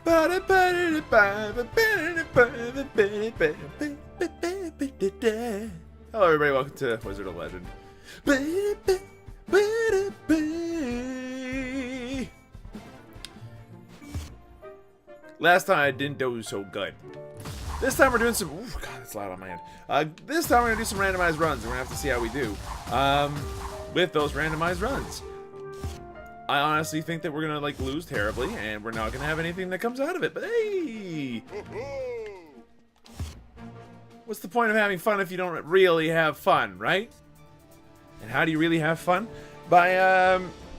Hello everybody, welcome to Wizard of Legend. Last time I didn't do so good. This time we're doing some... Ooh, God, that's loud on my end. This time we're going to do some randomized runs, and we're going to have to see how we do with those randomized runs. I honestly think that we're going to like lose terribly, and we're not going to have anything that comes out of it, but hey! What's the point of having fun if you don't really have fun, right? And how do you really have fun? By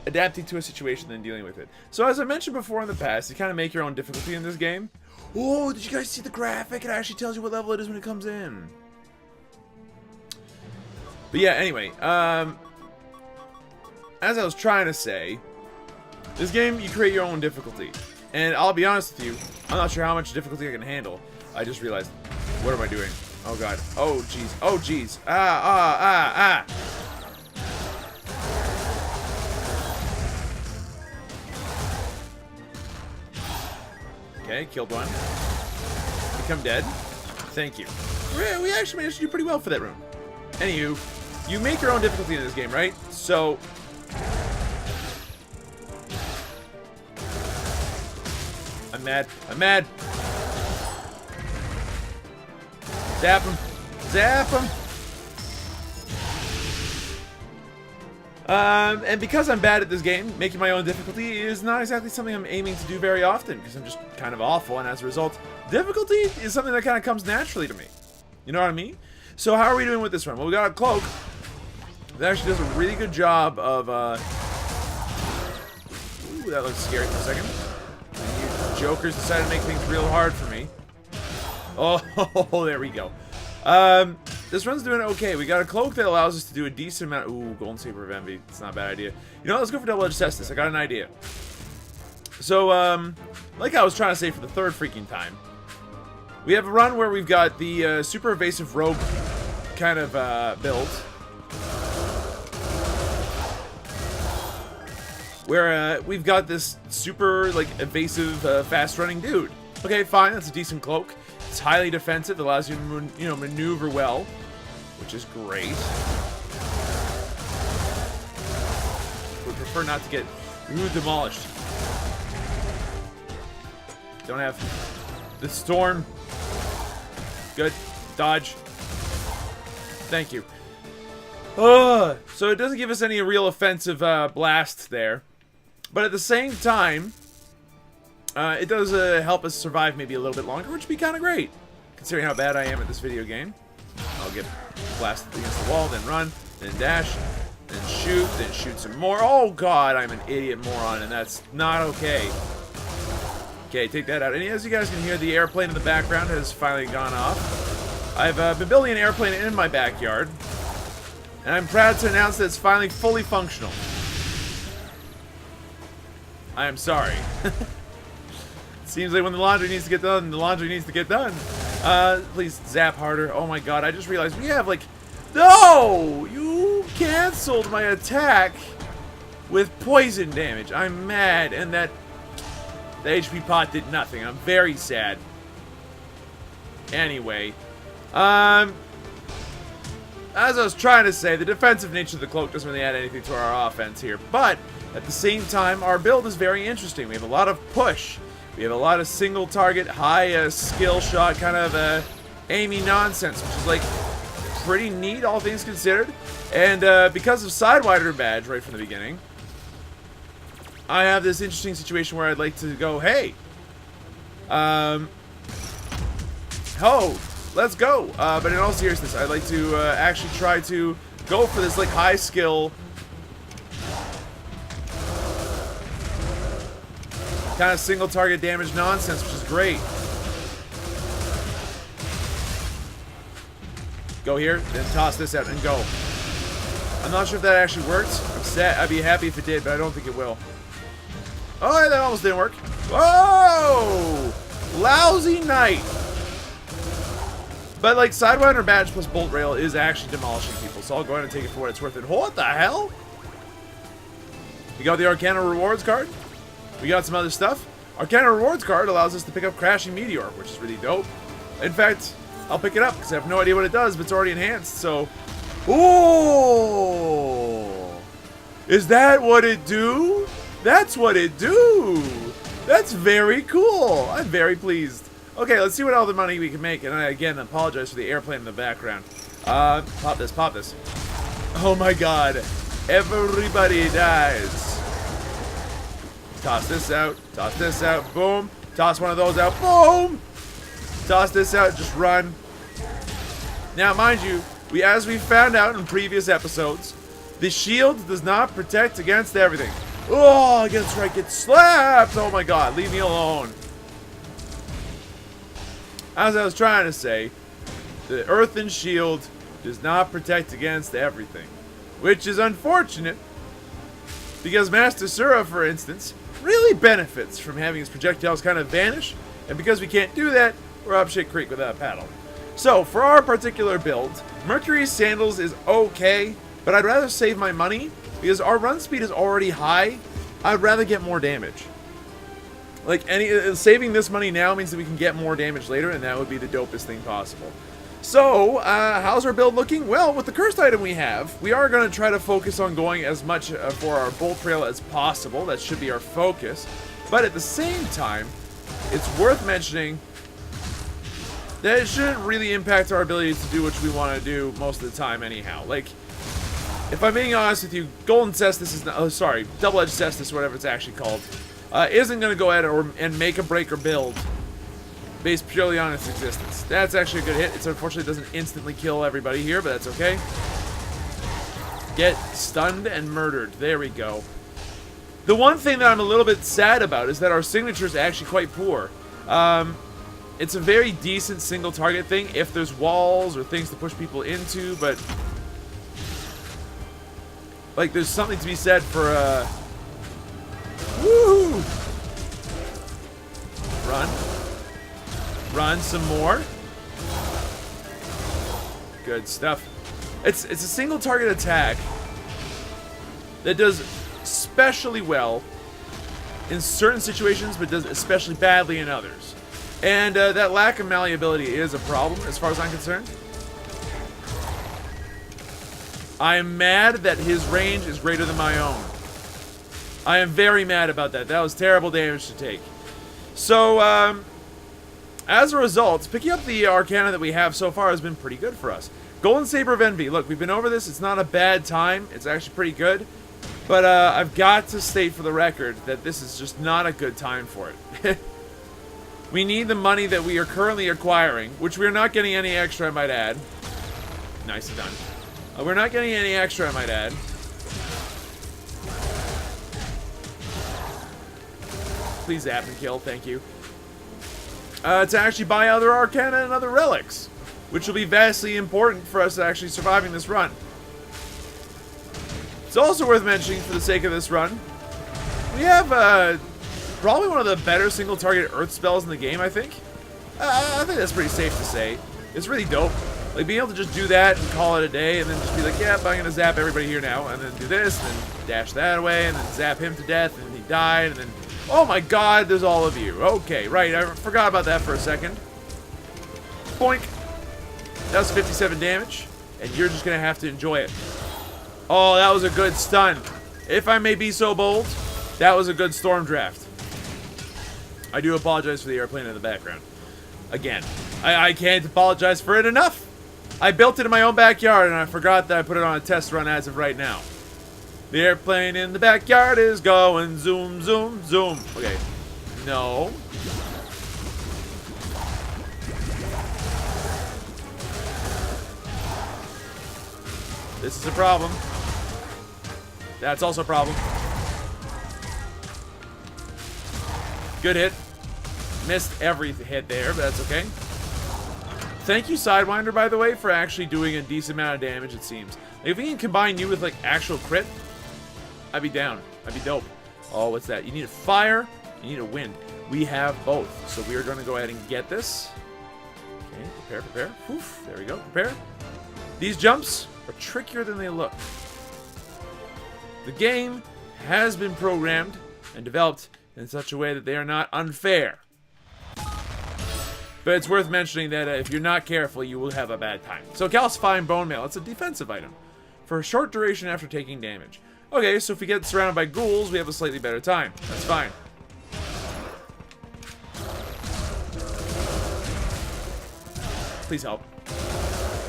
adapting to a situation and dealing with it. So as I mentioned before in the past, you kind of make your own difficulty in this game. Oh, did you guys see the graphic? It actually tells you what level it is when it comes in. But yeah, anyway, as I was trying to say, this game, you create your own difficulty. And I'll be honest with you, I'm not sure how much difficulty I can handle. I just realized, what am I doing? Oh god. Oh jeez. Oh jeez. Ah. Okay, killed one. Become dead. Thank you. We actually managed to do pretty well for that room. Anywho, you make your own difficulty in this game, right? So... I'm mad. Zap him. And because I'm bad at this game, making my own difficulty is not exactly something I'm aiming to do very often, because I'm just kind of awful, and as a result, difficulty is something that kind of comes naturally to me. You know what I mean? So how are we doing with this one? Well, we got a cloak that actually does a really good job of, Ooh, that looks scary for a second. And you jokers decided to make things real hard for me. Oh, there we go. This run's doing okay. We got a cloak that allows us to do a decent amount. Ooh, Golden Saber of Envy. It's not a bad idea. You know what? Let's go for Double-Edged Cestus. I got an idea. So, like I was trying to say for the third freaking time, we have a run where we've got the super evasive rogue kind of build, where we've got this super like evasive, fast-running dude. Okay, fine. That's a decent cloak. It's highly defensive. It allows you to, maneuver well, which is great. Would prefer not to get demolished. Don't have the storm. Good. Dodge. Thank you. So it doesn't give us any real offensive blast there. But at the same time, it does help us survive maybe a little bit longer, which would be kind of great, considering how bad I am at this video game. I'll get blasted against the wall, then run, then dash, then shoot some more. Oh god, I'm an idiot moron, and that's not okay. Okay, take that out. And as you guys can hear, the airplane in the background has finally gone off. I've been building an airplane in my backyard, and I'm proud to announce that it's finally fully functional. I am sorry. Seems like when the laundry needs to get done, the laundry needs to get done. Please zap harder. Oh my god, I just realized we have like... No! You canceled my attack with poison damage. I'm mad, and the HP pot did nothing. I'm very sad. Anyway. As I was trying to say, the defensive nature of the cloak doesn't really add anything to our offense here. But, at the same time, our build is very interesting. We have a lot of push. We have a lot of single target, high skill shot kind of aiming nonsense, which is like pretty neat, all things considered. And because of Sidewinder badge right from the beginning, I have this interesting situation where I'd like to go, hey, let's go. But in all seriousness, I'd like to actually try to go for this like high skill kind of single target damage nonsense, which is great. Go here, then toss this out and go. I'm not sure if that actually worked. I'm sad. I'd be happy if it did, but I don't think it will. Oh, that almost didn't work. Whoa! Lousy night. But like Sidewinder badge plus bolt rail is actually demolishing people, so I'll go ahead and take it for what it's worth. And what the hell? We got the Arcana rewards card. We got some other stuff. Arcana Rewards card allows us to pick up Crashing Meteor, which is really dope. In fact, I'll pick it up because I have no idea what it does, but it's already enhanced, so... Ooh! Is that what it do? That's what it do! That's very cool! I'm very pleased. Okay, let's see what other money we can make, and I, again, apologize for the airplane in the background. Pop this, pop this. Oh my god. Everybody dies. Toss this out, boom. Toss one of those out, boom! Toss this out, just run. Now, mind you, as we found out in previous episodes, the shield does not protect against everything. Oh, against right, get slapped! Oh my god, leave me alone. As I was trying to say, the earthen shield does not protect against everything. Which is unfortunate, because Master Sura, for instance, really benefits from having his projectiles kind of vanish, and because we can't do that, we're up shit creek without a paddle. So, for our particular build, Mercury's Sandals is okay, but I'd rather save my money, because our run speed is already high. I'd rather get more damage. Like, saving this money now means that we can get more damage later, and that would be the dopest thing possible. So, how's our build looking? Well, with the cursed item we have, we are going to try to focus on going as much for our bolt trail as possible. That should be our focus. But at the same time, it's worth mentioning that it shouldn't really impact our ability to do what we want to do most of the time anyhow. Like, if I'm being honest with you, Golden Cestus is not, Double-Edged Cestus, whatever it's actually called, isn't going to go ahead and make a break or build based purely on its existence. That's actually a good hit. It unfortunately doesn't instantly kill everybody here, but that's okay. Get stunned and murdered. There we go. The one thing that I'm a little bit sad about is that our signature is actually quite poor. It's a very decent single target thing if there's walls or things to push people into, but like there's something to be said for woo! Run. Run some more. Good stuff. It's a single target attack that does especially well in certain situations, but does especially badly in others. And that lack of malleability is a problem, as far as I'm concerned. I am mad that his range is greater than my own. I am very mad about that. That was terrible damage to take. So, as a result, picking up the Arcana that we have so far has been pretty good for us. Golden Saber of Envy. Look, we've been over this. It's not a bad time. It's actually pretty good. But I've got to state for the record that this is just not a good time for it. We need the money that we are currently acquiring, which we're not getting any extra, I might add. Nicely done. We're not getting any extra, I might add. Please zap and kill, thank you. To actually buy other Arcana and other relics, which will be vastly important for us actually surviving this run. It's also worth mentioning, for the sake of this run, we have probably one of the better single-target Earth spells in the game, I think. I think that's pretty safe to say. It's really dope. Like, being able to just do that and call it a day, and then just be like, yeah, I'm gonna zap everybody here now, and then do this, and then dash that away, and then zap him to death, and he died, and then... Oh my god, there's all of you. Okay, right, I forgot about that for a second. Boink. That was 57 damage, and you're just gonna have to enjoy it. Oh, that was a good stun. If I may be so bold, that was a good storm draft. I do apologize for the airplane in the background. Again, I can't apologize for it enough. I built it in my own backyard, and I forgot that I put it on a test run as of right now. The airplane in the backyard is going zoom, zoom, zoom. Okay. No. This is a problem. That's also a problem. Good hit. Missed every hit there, but that's okay. Thank you, Sidewinder, by the way, for actually doing a decent amount of damage, it seems. If we can combine you with, like, actual crit, I'd be down. I'd be dope. Oh, what's that? You need a fire, you need a wind. We have both, so we are going to go ahead and get this. Okay, prepare, prepare. Oof, there we go, prepare. These jumps are trickier than they look. The game has been programmed and developed in such a way that they are not unfair. But it's worth mentioning that if you're not careful, you will have a bad time. So calcifying bone mail, it's a defensive item. For a short duration after taking damage. Okay, so if we get surrounded by ghouls, we have a slightly better time. That's fine. Please help.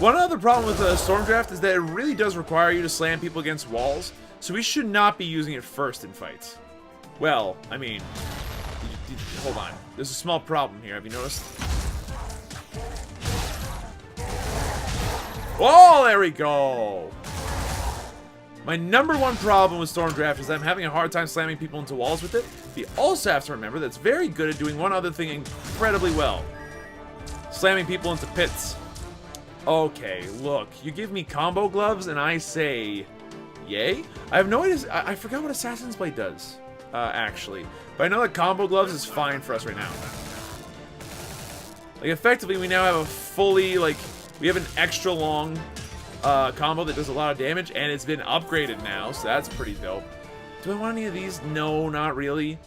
One other problem with the Stormdraft is that it really does require you to slam people against walls, so we should not be using it first in fights. Well, I mean, hold on. There's a small problem here, have you noticed? Oh, there we go! My #1 problem with Stormdraft is that I'm having a hard time slamming people into walls with it. You also have to remember that it's very good at doing one other thing incredibly well. Slamming people into pits. Okay, look. You give me combo gloves and I say, yay? I have no idea. I forgot what Assassin's Blade does, actually. But I know that combo gloves is fine for us right now. Like, effectively, we now have a fully, like, we have an extra long combo that does a lot of damage, and it's been upgraded now, so that's pretty dope. Do I want any of these? No, not really.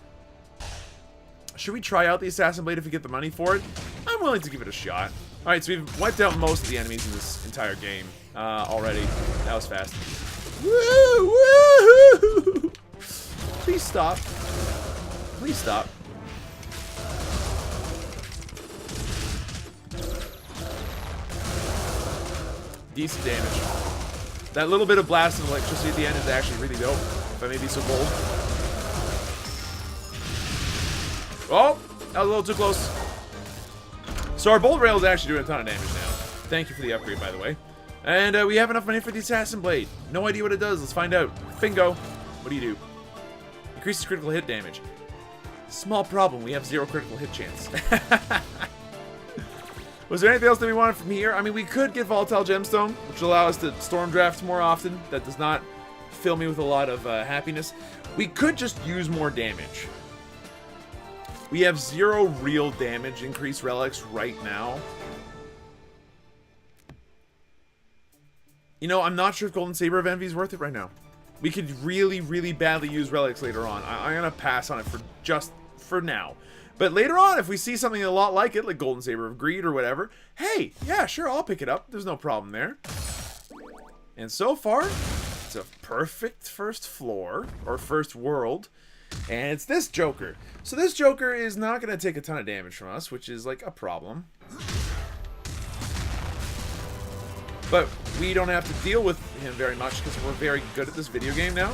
Should we try out the Assassin Blade if we get the money for it? I'm willing to give it a shot. Alright, so we've wiped out most of the enemies in this entire game already. That was fast. Woo! Woo! Please stop. Please stop. Decent damage. That little bit of blast of electricity at the end is actually really dope, if I may be so bold. Oh! That was a little too close. So our bolt rail is actually doing a ton of damage now. Thank you for the upgrade, by the way. And we have enough money for the Assassin Blade. No idea what it does. Let's find out. Fingo. What do you do? Increases critical hit damage. Small problem. We have 0 critical hit chance. Was there anything else that we wanted from here? I mean, we could get Volatile Gemstone, which will allow us to Stormdraft more often. That does not fill me with a lot of happiness. We could just use more damage. We have 0 real damage increase relics right now. You know, I'm not sure if Golden Saber of Envy is worth it right now. We could really, really badly use relics later on. I'm going to pass on it for now. But later on, if we see something a lot like it, like Golden Saber of Greed or whatever, hey, yeah, sure, I'll pick it up. There's no problem there. And so far, it's a perfect first floor, or first world. And it's this Joker. So this Joker is not going to take a ton of damage from us, which is like a problem. But we don't have to deal with him very much because we're very good at this video game now.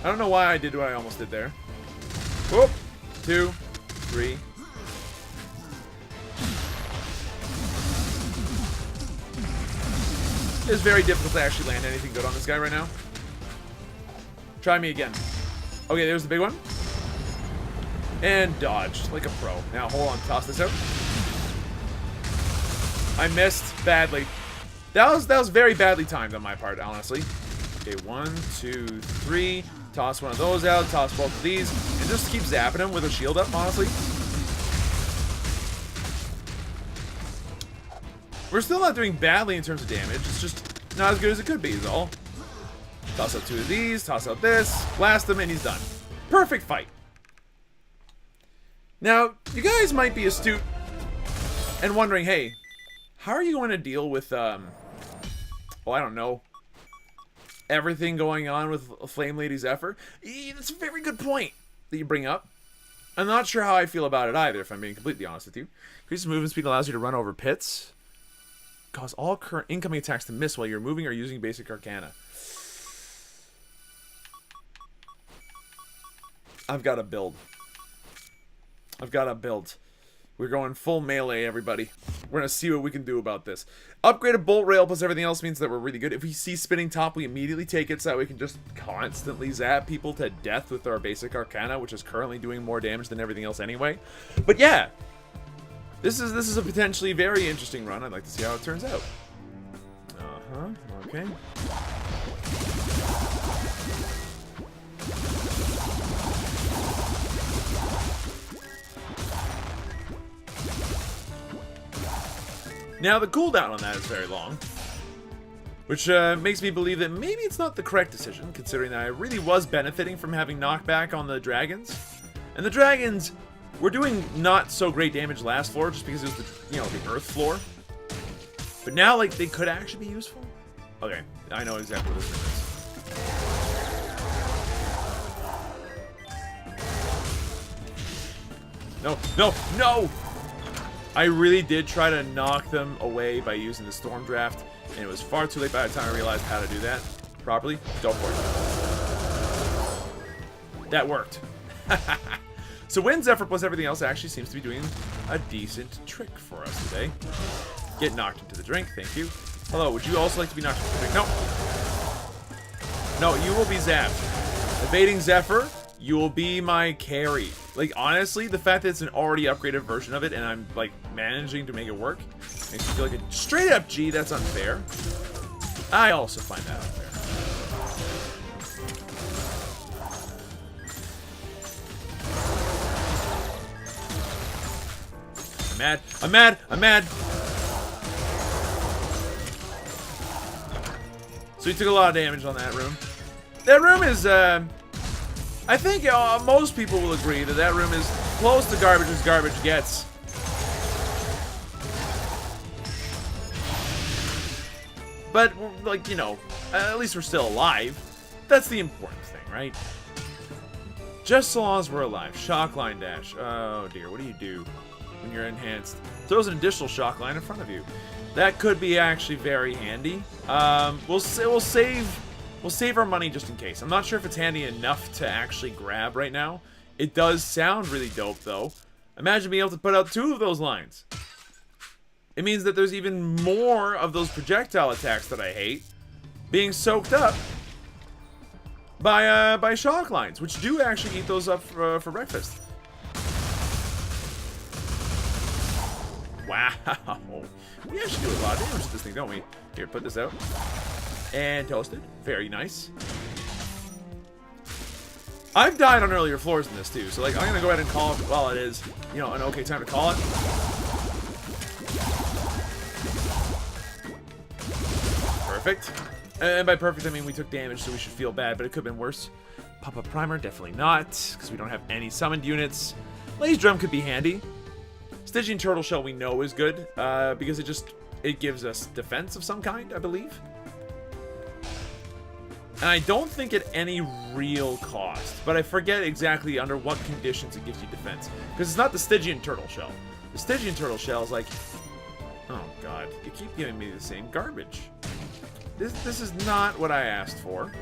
I don't know why I did what I almost did there. Whoop! 2, 3. It's very difficult to actually land anything good on this guy right now. Try me again. Okay, there's the big one. And dodged like a pro. Now, hold on. Toss this out. I missed badly. That was very badly timed on my part, honestly. Okay, 1, 2, 3. Toss one of those out. Toss both of these. And just keep zapping him with a shield up, honestly. We're still not doing badly in terms of damage. It's just not as good as it could be, is all. Toss out 2 of these. Toss out this. Blast him, and he's done. Perfect fight. Now, you guys might be astute and wondering, hey, how are you going to deal with, oh, I don't know, everything going on with Flame Lady's effort? That's a very good point that you bring up. I'm not sure how I feel about it either, if I'm being completely honest with you. Increases movement speed allows you to run over pits. Cause all current incoming attacks to miss while you're moving or using basic arcana. I've got to build. We're going full melee, everybody. We're going to see what we can do about this. Upgraded bolt rail plus everything else means that we're really good. If we see spinning top, we immediately take it so that we can just constantly zap people to death with our basic arcana, which is currently doing more damage than everything else anyway. But yeah, this is a potentially very interesting run. I'd like to see how it turns out. Okay. Now, the cooldown on that is very long. Which makes me believe that maybe it's not the correct decision, considering that I really was benefiting from having knockback on the dragons. And the dragons were doing not so great damage last floor, just because it was the, you know, the earth floor. But now, like, they could actually be useful. Okay, I know exactly what this thing is. No, no, no! I really did try to knock them away by using the storm draft, and it was far too late by the time I realized how to do that properly. Go for it. That worked. So Wind Zephyr plus everything else actually seems to be doing a decent trick for us today. Get knocked into the drink, thank you. Hello, would you also like to be knocked into the drink? No. No, you will be zapped. Evading Zephyr, you will be my carry. Like, honestly, the fact that it's an already upgraded version of it and I'm, like, managing to make it work makes me feel like a straight up G. That's unfair. I also find that unfair. I'm mad. I'm mad. I'm mad. So he took a lot of damage on that room. That room is, I think most people will agree that that room is close to garbage as garbage gets. But, like, you know, at least we're still alive. That's the important thing, right? Just so long as we're alive. Shock line dash. Oh, dear. What do when you're enhanced? Throws an additional shock line in front of you. That could be actually very handy. We'll save our money just in case. I'm not sure if it's handy enough to actually grab right now. It does sound really dope, though. Imagine being able to put out 2 of those lines. It means that there's even more of those projectile attacks that I hate being soaked up by shock lines, which do actually eat those up for breakfast. Wow. We actually do a lot of damage to this thing, don't we? Here, put this out. And toasted. Very nice. I've died on earlier floors in this, too. So, like, I'm going to go ahead and call it while it is, you know, an okay time to call it. Perfect. And by perfect, I mean we took damage, so we should feel bad, but it could have been worse. Pop-up primer, definitely not, because we don't have any summoned units. Laze drum could be handy. Stygian turtle shell we know is good, because it gives us defense of some kind, I believe. And I don't think at any real cost, but I forget exactly under what conditions it gives you defense. Because it's not the Stygian turtle shell. The Stygian turtle shell is like, oh god, you keep giving me the same garbage. This is not what I asked for.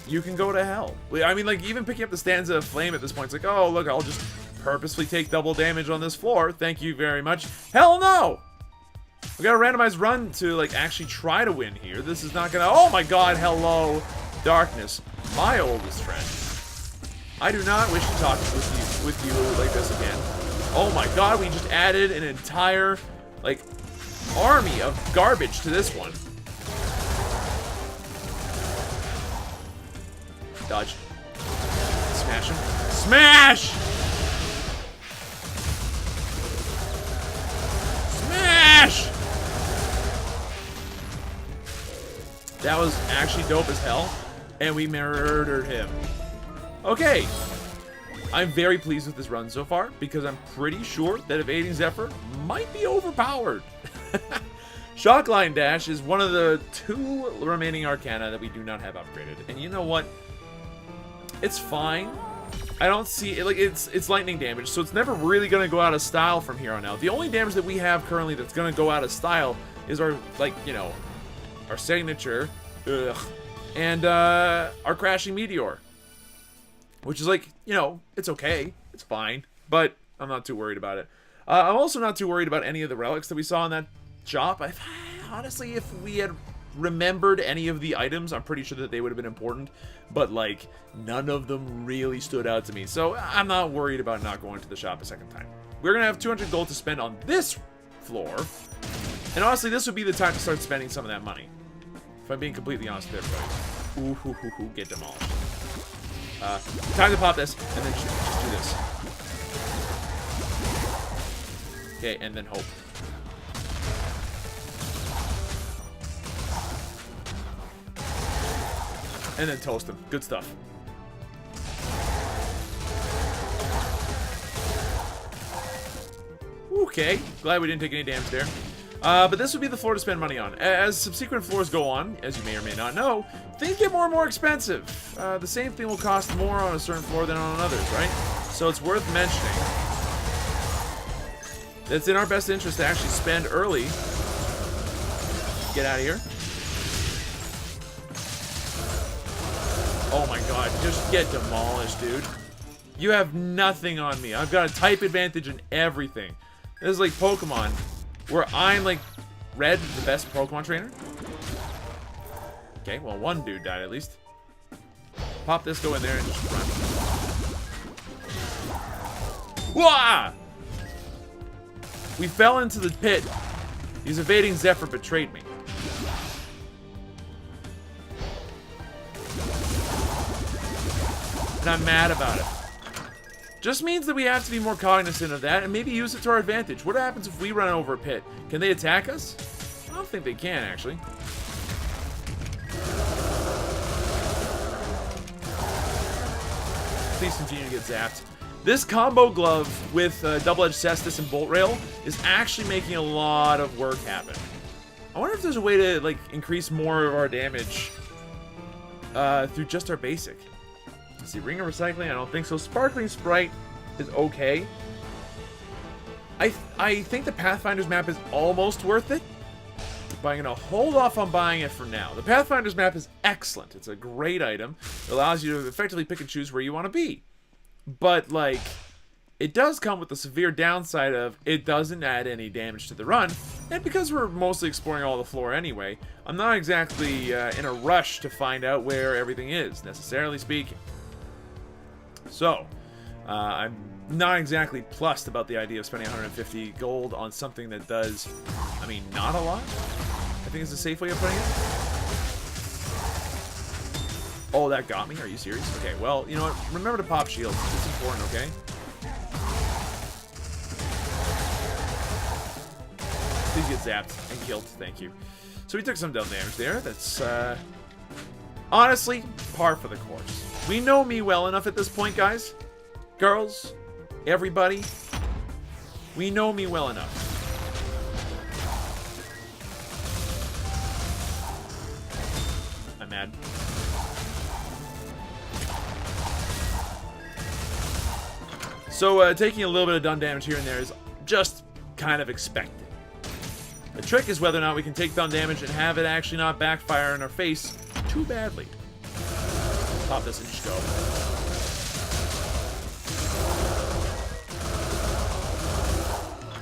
You can go to hell. I mean, like, even picking up the stanza of flame at this point, it's like, oh, look, I'll just purposely take double damage on this floor. Thank you very much. Hell no! We got a randomized run to, like, actually try to win here. This is not gonna... Oh my god, hello, darkness. My oldest friend. I do not wish to talk with you like this again. Oh my god, we just added an entire, like, army of garbage to this one. Dodge. Smash him. Smash! Smash! That was actually dope as hell, and we murdered him. Okay. I'm very pleased with this run so far, because I'm pretty sure that Evading Zephyr might be overpowered. Shockline Dash is one of the 2 remaining Arcana that we do not have upgraded. And you know what? It's fine. I don't see it, like, it's lightning damage, so it's never really gonna go out of style from here on out. The only damage that we have currently that's gonna go out of style is our, like, you know, our signature, and our crashing meteor, which is like, you know, it's okay, it's fine, but I'm not too worried about it. I'm also not too worried about any of the relics that we saw in that shop. Honestly, if we had remembered any of the items, I'm pretty sure that they would have been important, but, like, none of them really stood out to me, so I'm not worried about not going to the shop a second time. We're gonna have 200 gold to spend on this floor, and honestly, this would be the time to start spending some of that money, if I'm being completely honest with everybody. Ooh, get demolished. Time to pop this, and then just do this. Okay, and then hope. And then toast them. Good stuff. Okay. Glad we didn't take any damage there. But this would be the floor to spend money on. As subsequent floors go on, as you may or may not know, things get more and more expensive. The same thing will cost more on a certain floor than on others, right? So it's worth mentioning that it's in our best interest to actually spend early. Get out of here. Oh my god, just get demolished, dude. You have nothing on me. I've got a type advantage in everything. This is like Pokemon, where I'm like Red, the best Pokemon trainer. Okay, well, one dude died at least. Pop this, go in there, and just run. Wah! We fell into the pit. He's evading Zephyr betrayed me. And I'm mad about it. Just means that we have to be more cognizant of that and maybe use it to our advantage. What happens if we run over a pit? Can they attack us? I don't think they can, actually. Please continue to get zapped. This combo glove with double-edged cestus and bolt rail is actually making a lot of work happen. I wonder if there's a way to like increase more of our damage through just our basic. Let's see, ring of recycling, I don't think so. Sparkling Sprite is okay. I think the Pathfinder's map is almost worth it, but I'm going to hold off on buying it for now. The Pathfinder's map is excellent. It's a great item. It allows you to effectively pick and choose where you want to be. But, like, it does come with the severe downside of it doesn't add any damage to the run. And because we're mostly exploring all the floor anyway, I'm not exactly in a rush to find out where everything is, necessarily speaking. So, I'm not exactly plussed about the idea of spending 150 gold on something that does, I mean, not a lot. I think is a safe way of putting it. Oh, that got me? Are you serious? Okay, well, you know what? Remember to pop shields. It's important, okay? Please get zapped and killed. Thank you. So we took some dumb damage there. That's, honestly, par for the course. We know me well enough at this point, guys. Girls, everybody. We know me well enough. I'm mad. So, taking a little bit of dun damage here and there is just kind of expected. The trick is whether or not we can take dun damage and have it actually not backfire in our face too badly. Pop this and just go.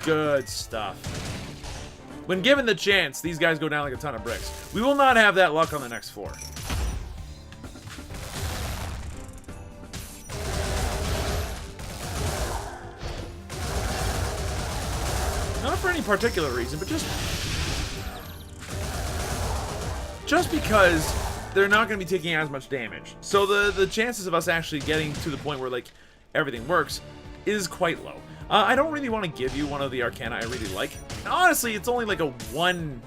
Good stuff. When given the chance, these guys go down like a ton of bricks. We will not have that luck on the next floor. Not for any particular reason, but just because they're not going to be taking as much damage. So the chances of us actually getting to the point where like everything works is quite low. I don't really want to give you one of the Arcana I really like. And honestly, it's only like a 1...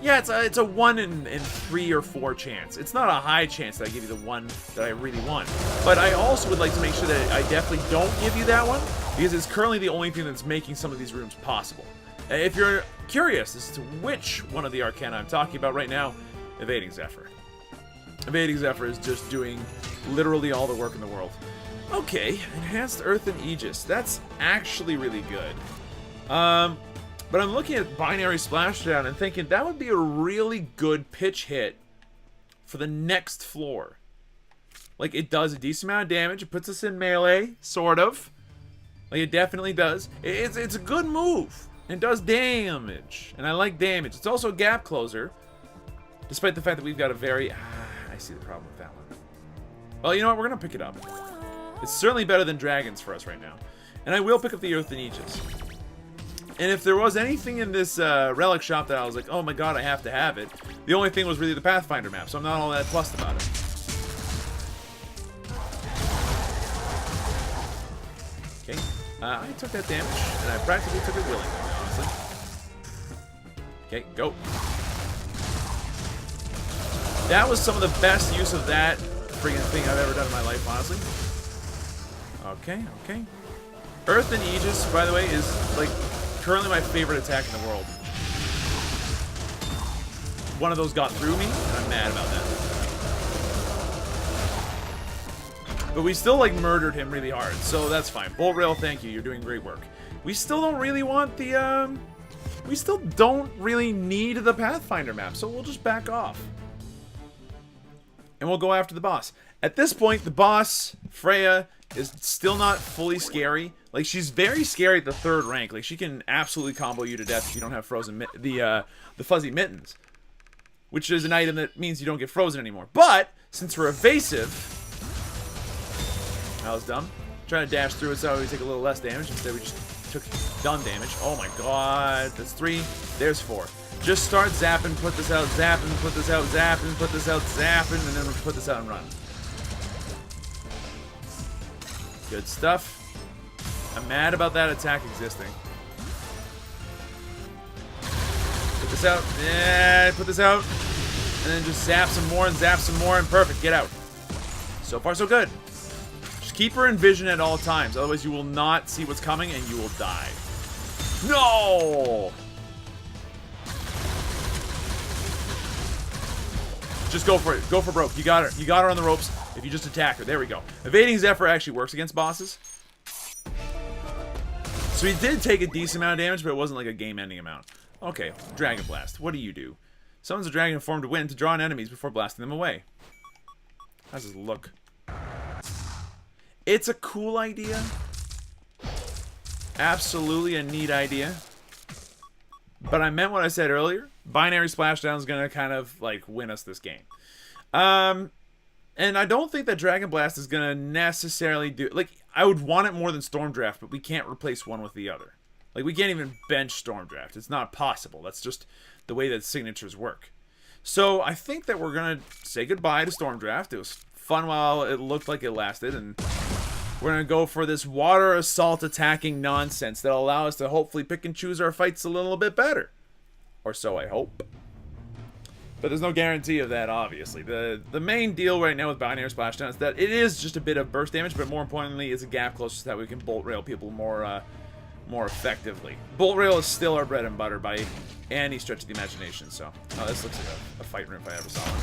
Yeah, it's a 1 in 3 or 4 chance. It's not a high chance that I give you the one that I really want. But I also would like to make sure that I definitely don't give you that one, because it's currently the only thing that's making some of these rooms possible. If you're curious as to which one of the Arcana I'm talking about right now, Evading Zephyr. Evading Zephyr is just doing literally all the work in the world. Okay, Enhanced Earth and Aegis. That's actually really good. But I'm looking at Binary Splashdown and thinking that would be a really good pitch hit for the next floor. Like, it does a decent amount of damage. It puts us in melee, sort of. Like, it definitely does. It's a good move. It does damage. And I like damage. It's also a gap closer. Despite the fact that we've got a very... I see the problem with that one. Well, you know what? We're going to pick it up. It's certainly better than dragons for us right now. And I will pick up the Earth and Aegis. And if there was anything in this relic shop that I was like, oh my god, I have to have it, the only thing was really the Pathfinder map, so I'm not all that plussed about it. Okay, I took that damage, and I practically took it willingly, honestly. Okay, go. That was some of the best use of that freaking thing I've ever done in my life, honestly. Okay, okay. Earth and Aegis, by the way, is like currently my favorite attack in the world. One of those got through me, and I'm mad about that. But we still like murdered him really hard, so that's fine. Bolt Rail, thank you. You're doing great work. We still don't really want the we still don't really need the Pathfinder map, so we'll just back off. And we'll go after the boss. At this point, the boss, Freya, is still not fully scary. Like, she's very scary at the 3rd rank. Like, she can absolutely combo you to death if you don't have frozen the fuzzy mittens. Which is an item that means you don't get frozen anymore. But, since we're evasive... That was dumb. Trying to dash through it so we take a little less damage. Instead, we just took done damage. Oh my god. That's 3. There's 4. Just start zapping, put this out, zapping, put this out, zapping, put this out, zapping, and then we'll put this out and run. Good stuff. I'm mad about that attack existing. Put this out. Yeah, put this out. And then just zap some more, and perfect. Get out. So far, so good. Just keep her in vision at all times. Otherwise, you will not see what's coming, and you will die. No! Just go for it. Go for broke. You got her. You got her on the ropes. If you just attack her. There we go. Evading Zephyr actually works against bosses. So he did take a decent amount of damage, but it wasn't like a game-ending amount. Okay, Dragon Blast. What do? Summons a dragon form to win to draw on enemies before blasting them away. How does this look? It's a cool idea. Absolutely a neat idea. But I meant what I said earlier. Binary Splashdown is going to kind of, like, win us this game. And I don't think that Dragon Blast is going to necessarily do... Like, I would want it more than Storm Draft, but we can't replace one with the other. Like, we can't even bench Storm Draft. It's not possible. That's just the way that signatures work. So, I think that we're going to say goodbye to Storm Draft. It was fun while it looked like it lasted, and we're going to go for this water assault attacking nonsense that'll allow us to hopefully pick and choose our fights a little bit better. Or so I hope. But there's no guarantee of that, obviously. The main deal right now with Binary Splashdown is that it is just a bit of burst damage, but more importantly, it's a gap closer so that we can bolt rail people more effectively. Bolt rail is still our bread and butter by any stretch of the imagination, so... Oh, this looks like a fight room if I ever saw one.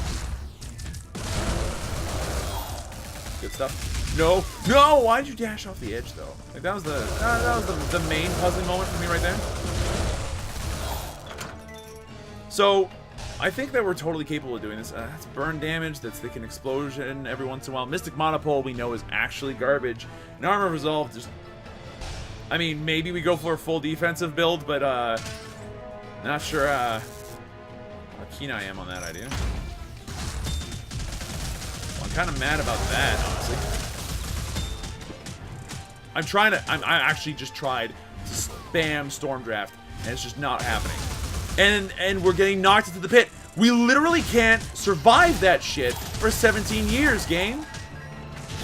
Good stuff. No! No! Why'd you dash off the edge, though? Like, that was the main puzzling moment for me right there. So... I think that we're totally capable of doing this. That's burn damage, that's Thicken Explosion every once in a while. Mystic Monopole we know is actually garbage. And Armor of Resolve just... I mean, maybe we go for a full defensive build, but not sure how keen I am on that idea. Well, I'm kind of mad about that, honestly. I actually just tried to spam Storm Draft, and it's just not happening. And we're getting knocked into the pit. We literally can't survive that shit for 17 years, game.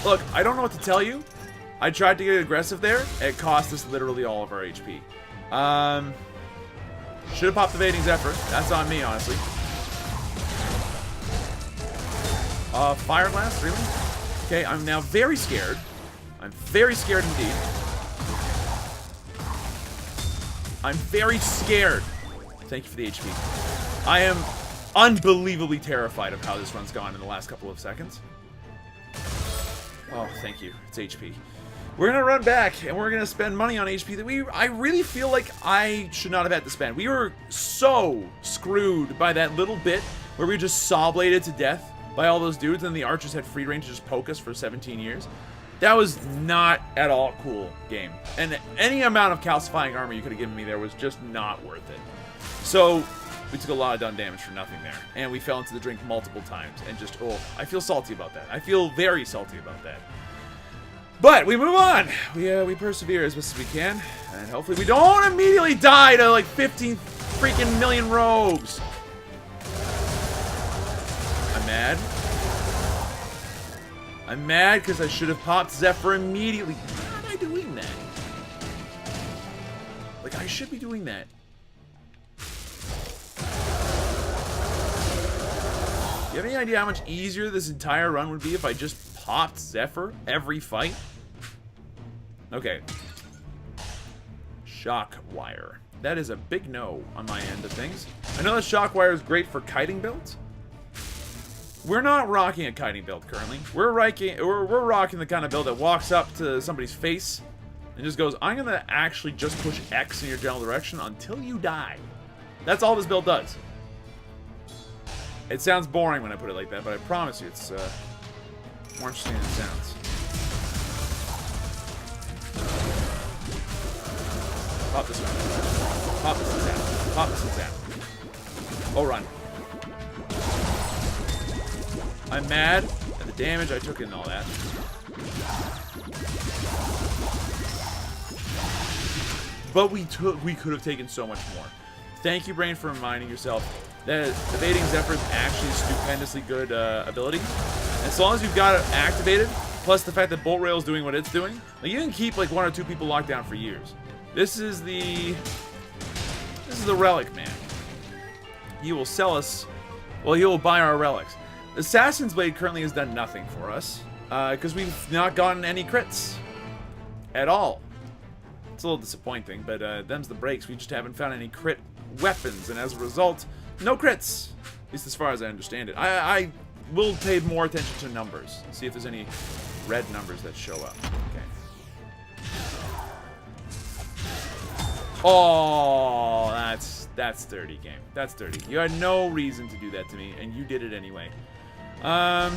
Look, I don't know what to tell you. I tried to get aggressive there. It cost us literally all of our HP. Should have popped Evading Zephyr. That's on me, honestly. Fire Blast, really? Okay, I'm now very scared. I'm very scared indeed. I'm very scared. Thank you for the HP. I am unbelievably terrified of how this run's gone in the last couple of seconds. Oh, thank you. It's HP. We're gonna run back, and we're gonna spend money on HP that I really feel like I should not have had to spend. We were so screwed by that little bit where we just saw-bladed to death by all those dudes, and the archers had free reign to just poke us for 17 years. That was not at all cool, game. And any amount of calcifying armor you could have given me there was just not worth it. So, we took a lot of done damage for nothing there. And we fell into the drink multiple times. And just, oh, I feel salty about that. I feel very salty about that. But, we move on! We persevere as best as we can. And hopefully we don't immediately die to, like, 15 freaking million rogues. I'm mad. I'm mad because I should have popped Zephyr immediately. Why am I doing that? Like, I should be doing that. You have any idea how much easier this entire run would be if I just popped Zephyr every fight? Okay. Shock wire. That is a big no on my end of things. I know that shock wire is great for kiting builds. We're not rocking a kiting build currently. We're rocking the kind of build that walks up to somebody's face and just goes, I'm going to actually just push X in your general direction until you die. That's all this build does. It sounds boring when I put it like that, but I promise you it's more interesting than it sounds. Pop this one. Pop this one down. Pop this one down. Oh, run. I'm mad at the damage I took in all that. But we could have taken so much more. Thank you, Brain, for reminding yourself that evading Zephyr is actually a stupendously good ability. As long as you've got it activated, plus the fact that Bolt Rail is doing what it's doing, like you can keep like 1 or 2 people locked down for years. This is the relic man. He will sell us. Well, he will buy our relics. Assassin's Blade currently has done nothing for us because we've not gotten any crits at all. It's a little disappointing, but them's the breaks. We just haven't found any crit weapons, and as a result, no crits. At least as far as I understand it. I will pay more attention to numbers. See if there's any red numbers that show up. Okay. Oh, that's dirty, game. That's dirty. You had no reason to do that to me, and you did it anyway. Got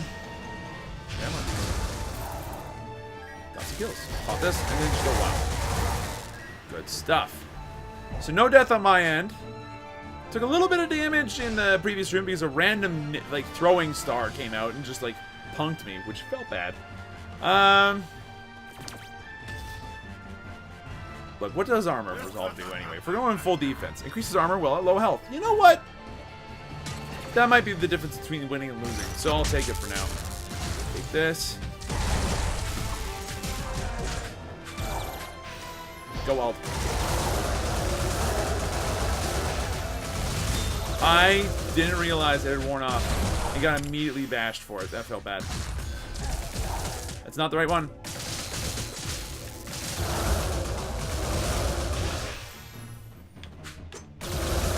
some kills. Pop this, and then just go wild. Good stuff. So no death on my end. Took a little bit of damage in the previous room because a random like throwing star came out and just like punked me, which felt bad. But what does armor resolve do anyway? If we're going full defense, increases armor while at low health. You know what? That might be the difference between winning and losing. So I'll take it for now. Take this. Go wild. I didn't realize it had worn off and got immediately bashed for it. That felt bad. That's not the right one.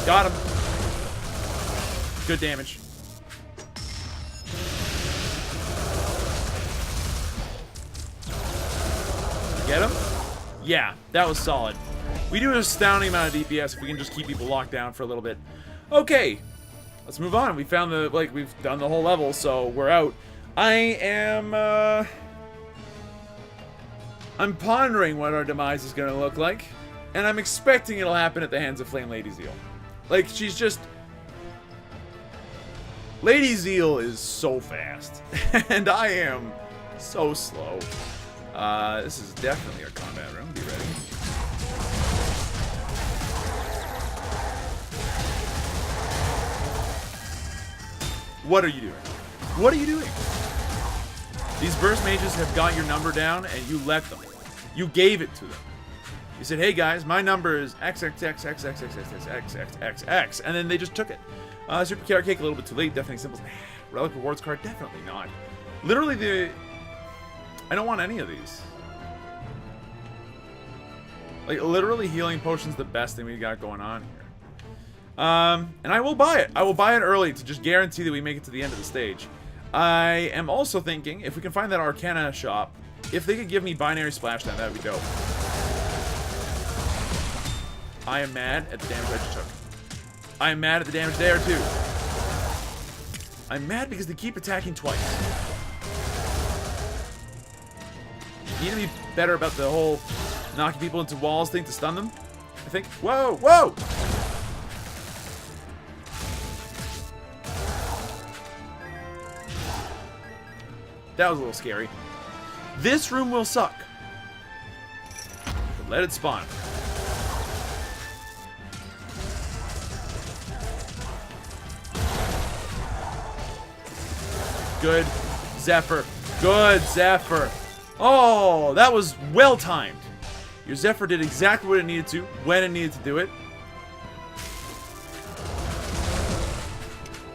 Got him. Good damage. Get him? Yeah, that was solid. We do an astounding amount of DPS if we can just keep people locked down for a little bit. Okay, let's move on. We found the, like, we've done the whole level, so we're out. I'm pondering what our demise is going to look like, and I'm expecting it'll happen at the hands of Flame Lady Zeal. Like, she's just... Lady Zeal is so fast, and I am so slow. This is definitely a combat room. Be ready. What are you doing? What are you doing? These burst mages have got your number down, and you let them. You gave it to them. You said, hey guys, my number is XXXXXXXXXXX, and then they just took it. Super carrot cake, a little bit too late. Definitely symbols. Relic rewards card, definitely not. Literally, I don't want any of these. Like, literally, healing potion's the best thing we got going on here. And I will buy it. I will buy it early to just guarantee that we make it to the end of the stage. I am also thinking, if we can find that Arcana shop, if they could give me binary splashdown, that would be dope. I am mad at the damage I just took. I am mad at the damage there, too. I'm mad because they keep attacking twice. You need to be better about the whole knocking people into walls thing to stun them, I think. Whoa, whoa! That was a little scary. This room will suck. But let it spawn. Good Zephyr. Good Zephyr. Oh, that was well timed. Your Zephyr did exactly what it needed to, when it needed to do it.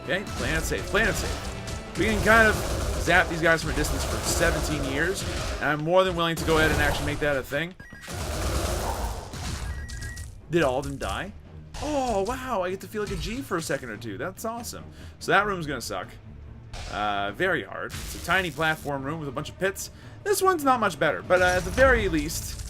Okay, playing it safe. Playing it safe. We can kind of zap these guys from a distance for 17 years, and I'm more than willing to go ahead and actually make that a thing. Did all of them die? Oh, wow, I get to feel like a G for a second or two. That's awesome. So that room's gonna suck. Very hard. It's a tiny platform room with a bunch of pits. This one's not much better, but at the very least...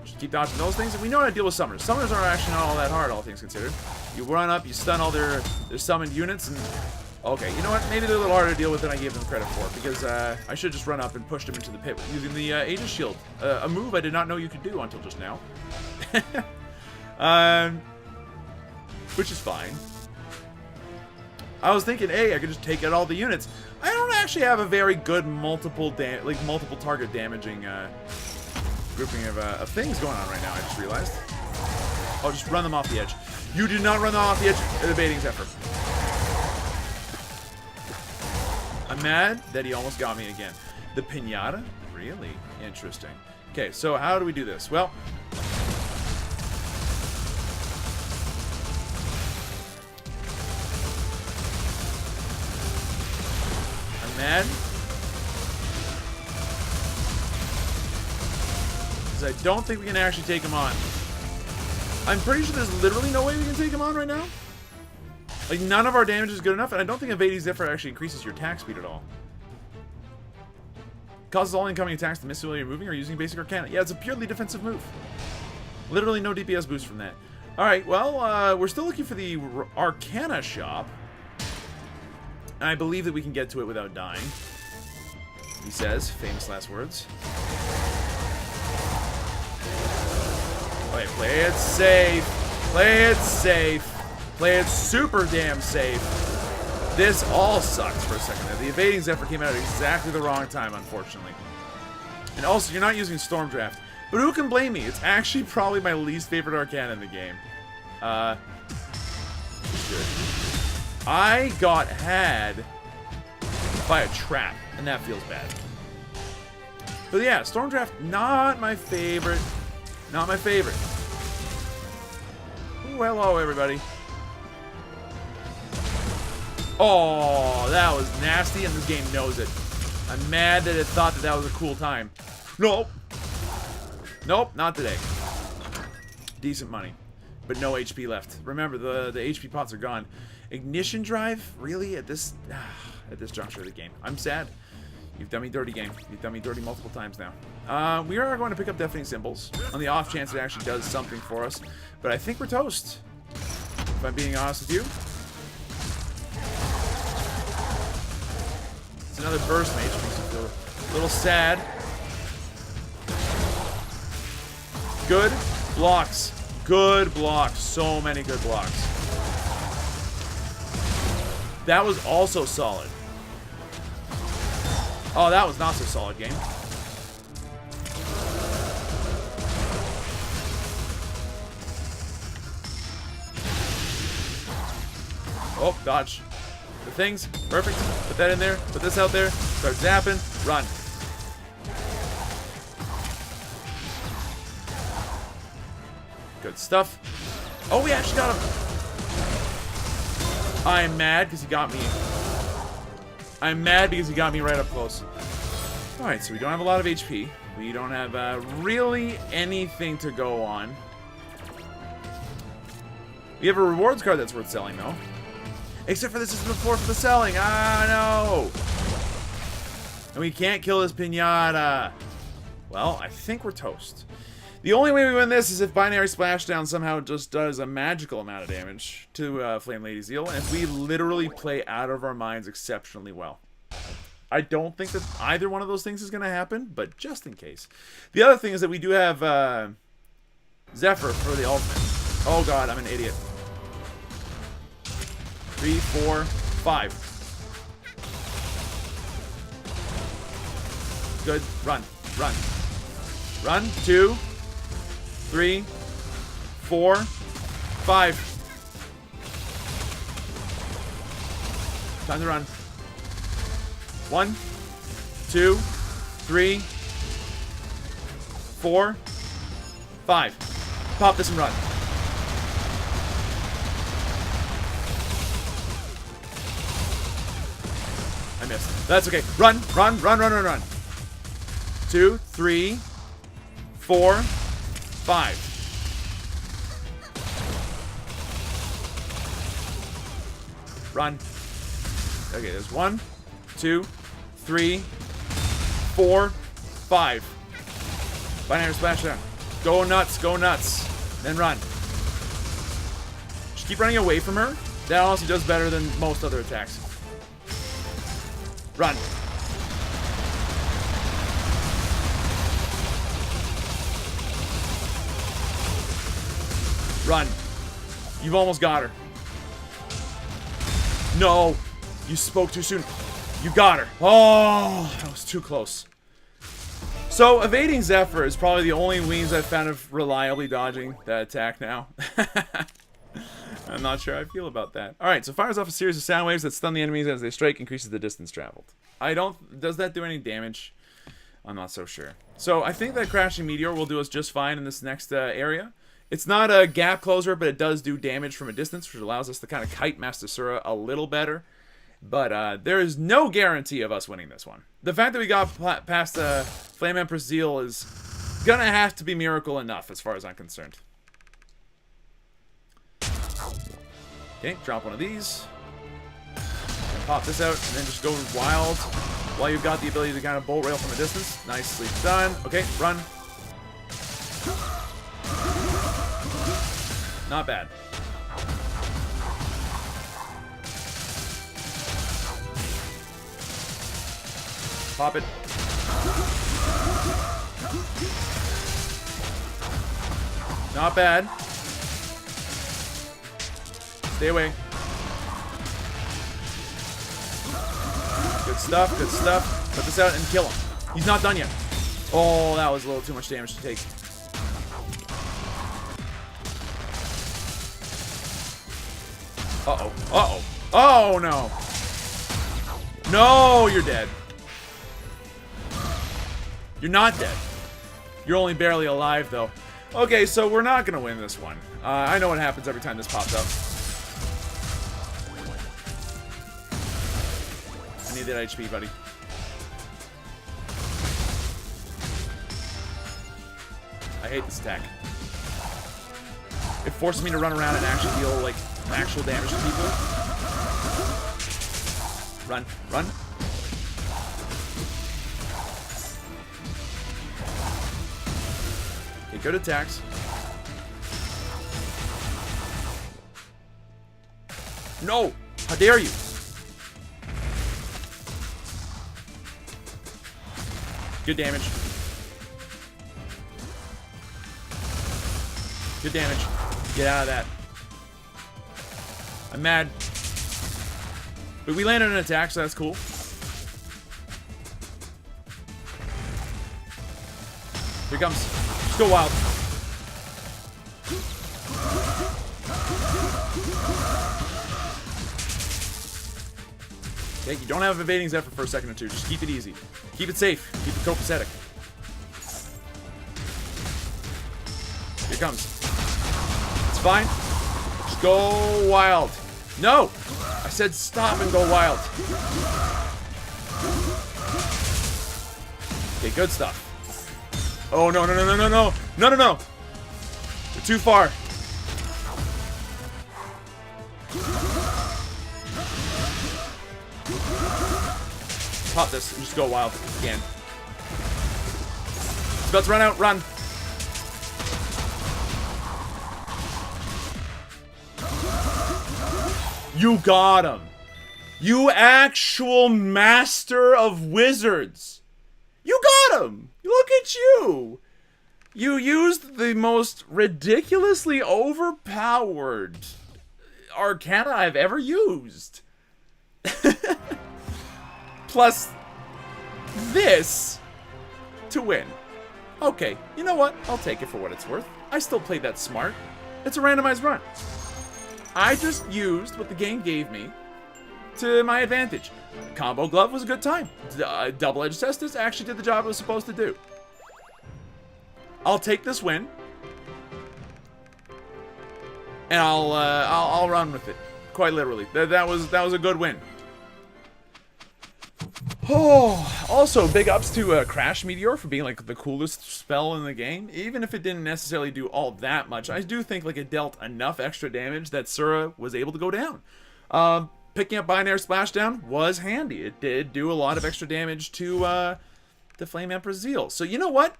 Just keep dodging those things, and we know how to deal with summoners. Summoners are actually not all that hard, all things considered. You run up, you stun all their summoned units, and... Okay, you know what? Maybe they're a little harder to deal with than I gave them credit for, because I should just run up and push them into the pit using the Aegis Shield. A move I did not know you could do until just now. Which is fine. I was thinking, hey, I could just take out all the units. I don't actually have a very good multiple target damaging grouping of things going on right now, I just realized. I'll just run them off the edge. You do not run them off the edge, evading Zephyr. I'm mad that he almost got me again. The pinata? Really? Interesting. Okay, so how do we do this? Well... I'm mad. Because I don't think we can actually take him on. I'm pretty sure there's literally no way we can take him on right now. Like, none of our damage is good enough, and I don't think evading Zephyr actually increases your attack speed at all. Causes all incoming attacks to miss while you're moving or using basic arcana. Yeah, it's a purely defensive move. Literally no DPS boost from that. Alright, well, we're still looking for the Arcana shop. And I believe that we can get to it without dying. He says, famous last words. Okay, play it safe. Play it safe. Play it super damn safe. This all sucks for a second there. The evading Zephyr came out at exactly the wrong time, unfortunately. And also, you're not using Storm Draft. But who can blame me? It's actually probably my least favorite Arcana in the game. Good. I got had by a trap, and that feels bad. But yeah, Storm Draft, not my favorite. Not my favorite. Ooh, hello, everybody. Oh, that was nasty, and this game knows it. I'm mad that it thought that that was a cool time. Nope. Nope, not today. Decent money, but no HP left. Remember, the HP pots are gone. Ignition Drive? Really? At this juncture of the game. I'm sad. You've done me dirty, game. You've done me dirty multiple times now. We are going to pick up Deafening Symbols on the off chance it actually does something for us. But I think we're toast, if I'm being honest with you. It's another burst mage, makes me feel a little sad. Good blocks. Good blocks. So many good blocks. That was also solid. Oh, that was not so solid, game. Oh, dodge. The things. Perfect. Put that in there. Put this out there. Start zapping. Run. Good stuff. Oh, we actually got him. I'm mad because he got me. I'm mad because he got me right up close. Alright, so we don't have a lot of HP. We don't have really anything to go on. We have a rewards card that's worth selling, though. Except for this isn't the floor for the selling. Ah, no! And we can't kill this pinata. Well, I think we're toast. The only way we win this is if Binary Splashdown somehow just does a magical amount of damage to Flame Lady Zeal, and if we literally play out of our minds exceptionally well. I don't think that either one of those things is going to happen, but just in case. The other thing is that we do have Zephyr for the ultimate. Oh god, I'm an idiot. 3, 4, 5. Good. Run. Run. Run. 2, 3, 4, 5. Time to run. 1, 2, 3, 4, 5. Pop this and run. missed. That's okay. Run, run, run, run, run, run. 2, 3, 4, 5. Run. Okay, there's 1, 2, 3, 4, 5. Binary splashdown. Go nuts, go nuts. Then run. Just keep running away from her. That honestly does better than most other attacks. Run. Run. You've almost got her. No. You spoke too soon. You got her. Oh, that was too close. So, evading Zephyr is probably the only means I've found of reliably dodging that attack now. I'm not sure how I feel about that. Alright, so fires off a series of sound waves that stun the enemies as they strike, increases the distance traveled. Does that do any damage? I'm not so sure. So, I think that Crashing Meteor will do us just fine in this next area. It's not a gap closer, but it does do damage from a distance, which allows us to kind of kite Master Sura a little better. But there is no guarantee of us winning this one. The fact that we got past Flame Empress Zeal is gonna have to be miracle enough, as far as I'm concerned. Okay, drop one of these. Pop this out, and then just go wild while you've got the ability to kind of bolt rail from a distance. Nicely done. Okay, run. Not bad. Pop it. Not bad. Stay away. Good stuff, good stuff. Put this out and kill him. He's not done yet. Oh, that was a little too much damage to take. Uh-oh. Uh-oh. Oh, no. No, you're dead. You're not dead. You're only barely alive, though. Okay, so we're not going to win this one. I know what happens every time this pops up. I need that HP, buddy. I hate this attack. It forces me to run around and actually deal, like, actual damage to people. Run. Run. Okay, good attacks. No! How dare you! Good damage. Good damage. Get out of that. I'm mad. But we landed an attack, so that's cool. Here it comes. Just go wild. Okay, you don't have evading Zephyr for a second or two. Just keep it easy. Keep it safe. Keep it copacetic. Here it comes. It's fine. Just go wild. No! I said stop and go wild. Okay, good stuff. Oh, no, no, no, no, no, no. No, no, no. We're too far. Pop this and just go wild again. It's about to run out. Run. You got him. You actual master of wizards. You got him. Look at you. You used the most ridiculously overpowered arcana I've ever used. Plus this to win. Okay, you know what? I'll take it for what it's worth. I still played that smart. It's a randomized run. I just used what the game gave me to my advantage. Combo glove was a good time. Double-edged cestus actually did the job it was supposed to do. I'll take this win, and I'll run with it. Quite literally. That was a good win. Oh, also big ups to Crash Meteor for being like the coolest spell in the game. Even if it didn't necessarily do all that much, I do think like it dealt enough extra damage that Sura was able to go down. Picking up Binary Splashdown was handy. It did do a lot of extra damage to the Flame Emperor's Zeal. So you know what?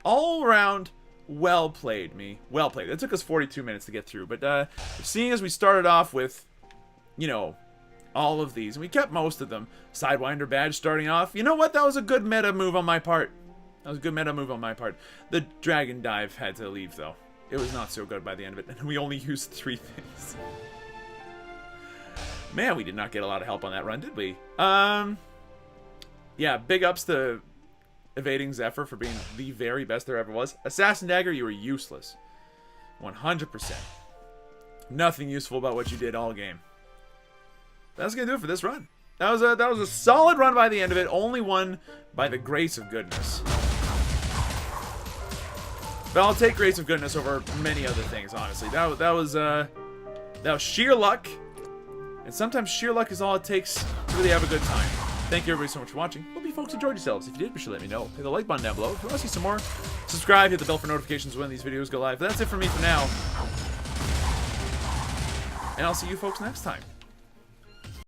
All around, well played, me. Well played. It took us 42 minutes to get through, but seeing as we started off with, you know, all of these, and we kept most of them. Sidewinder badge starting off. You know what? That was a good meta move on my part. That was a good meta move on my part. The Dragon Dive had to leave, though. It was not so good by the end of it, and we only used 3 things. Man, we did not get a lot of help on that run, did we? Yeah, big ups to Evading Zephyr for being the very best there ever was. Assassin Dagger, you were useless. 100%. Nothing useful about what you did all game. That's gonna do it for this run. That was a solid run by the end of it. Only won by the grace of goodness. But I'll take grace of goodness over many other things, honestly. That was sheer luck. And sometimes sheer luck is all it takes to really have a good time. Thank you everybody so much for watching. Hope you folks enjoyed yourselves. If you did, be sure to let me know. Hit the like button down below. If you want to see some more, subscribe, hit the bell for notifications when these videos go live. But that's it for me for now. And I'll see you folks next time.